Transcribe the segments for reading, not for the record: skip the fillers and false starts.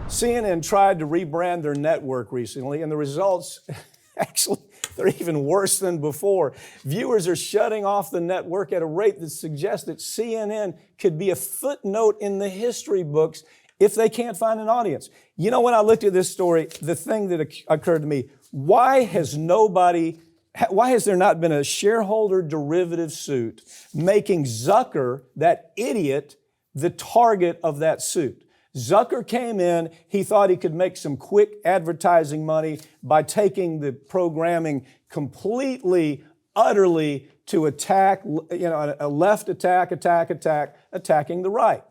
CNN tried to rebrand their network recently, and the results, actually, they're even worse than before. Viewers are shutting off the network at a rate that suggests that CNN could be a footnote in the history books if they can't find an audience. You know, when I looked at this story, the thing that occurred to me, why has there not been a shareholder derivative suit making Zucker, that idiot, the target of that suit? Zucker came in, he thought he could make some quick advertising money by taking the programming completely, utterly to attack, a left attacking the right.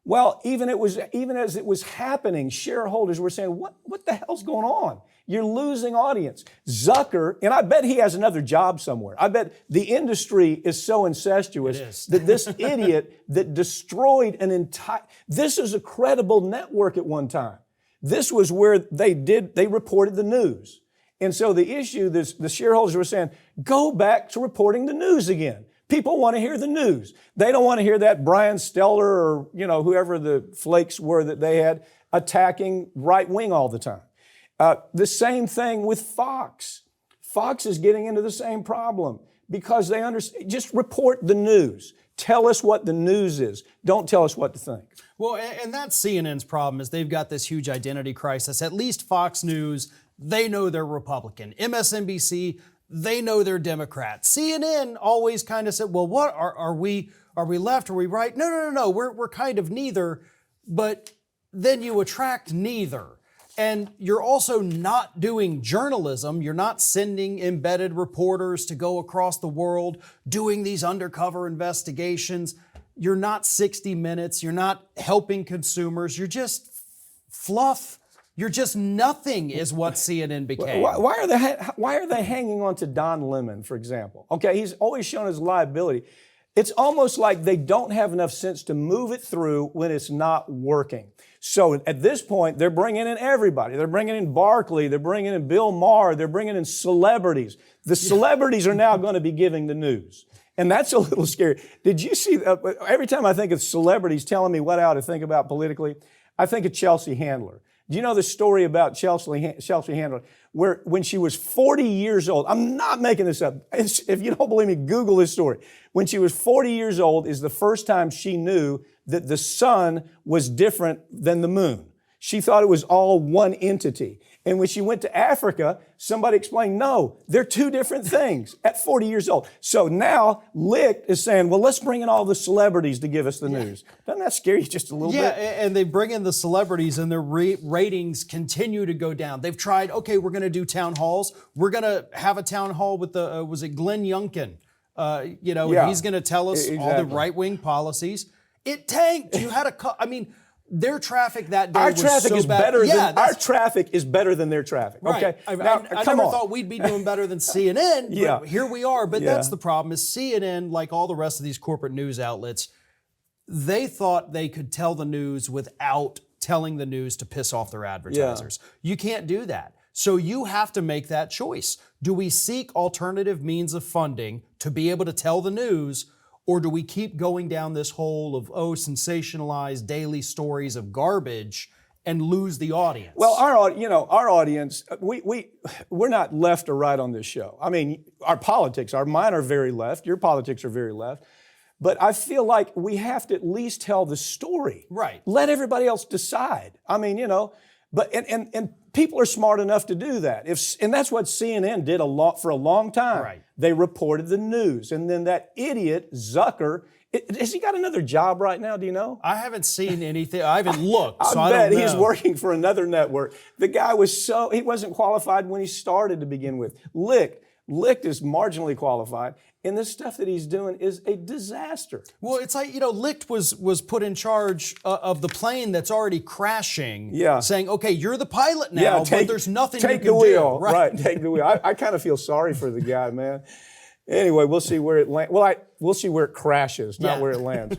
Well, even as it was happening, shareholders were saying, what the hell's going on? You're losing audience. Zucker, and I bet he has another job somewhere. I bet the industry is so incestuous that this idiot that destroyed this is a credible network at one time. This was where they reported the news. And so the issue, the shareholders were saying, go back to reporting the news again. People want to hear the news. They don't want to hear that Brian Stelter or, whoever the flakes were that they had attacking right wing all the time. The same thing with Fox. Fox is getting into the same problem because they understand. Just report the news. Tell us what the news is. Don't tell us what to think. Well, and that's CNN's problem is they've got this huge identity crisis. At least Fox News, they know they're Republican. MSNBC, they know they're Democrat. CNN always kind of said, well, what are we left? Are we right? No. We're kind of neither. But then you attract neither. And you're also not doing journalism. You're not sending embedded reporters to go across the world doing these undercover investigations. You're not 60 Minutes. You're not helping consumers. You're just fluff. You're just nothing is what CNN became. Why are they hanging on to Don Lemon, for example? Okay, he's always shown his liability. It's almost like they don't have enough sense to move it through when it's not working. So at this point, they're bringing in everybody. They're bringing in Barkley. They're bringing in Bill Maher. They're bringing in celebrities. The celebrities are now going to be giving the news. And that's a little scary. Did you see, every time I think of celebrities telling me what I ought to think about politically, I think of Chelsea Handler. Do you know the story about Chelsea Handler? Where when she was 40 years old, I'm not making this up. If you don't believe me, Google this story. When she was 40 years old is the first time she knew that the sun was different than the moon. She thought it was all one entity. And when she went to Africa, somebody explained, no, they're two different things at 40 years old. So now Licht is saying, well, let's bring in all the celebrities to give us the news. Doesn't that scare you just a little bit? Yeah, and they bring in the celebrities and their ratings continue to go down. They've tried, okay, we're going to do town halls. We're going to have a town hall with was it Glenn Youngkin? He's going to tell us all the right-wing policies. It tanked. You had their traffic that day was so bad. Our traffic is better than their traffic. Right. Okay. I never thought we'd be doing better than CNN. But here we are. But that's the problem is CNN, like all the rest of these corporate news outlets, they thought they could tell the news without telling the news to piss off their advertisers. You can't do that. So you have to make that choice. Do we seek alternative means of funding to be able to tell the news, or do we keep going down this hole of, sensationalized daily stories of garbage and lose the audience? Well, our audience, we're not left or right on this show. I mean, our politics, mine are very left, your politics are very left. But I feel like we have to at least tell the story. Right. Let everybody else decide. I mean, but people are smart enough to do that. And that's what CNN did for a long time. Right. They reported the news. And then that idiot, Zucker, has he got another job right now, do you know? I haven't seen anything. I haven't looked, I don't bet know. He's working for another network. The guy he wasn't qualified when he started to begin with. Licht is marginally qualified, and the stuff that he's doing is a disaster. Well, it's like, Licht was put in charge of the plane that's already crashing, saying, okay, you're the pilot now, but there's nothing you can do. Take the wheel, right, take the wheel. I kind of feel sorry for the guy, man. Anyway, we'll see where it lands. Well, we'll see where it crashes, not where it lands.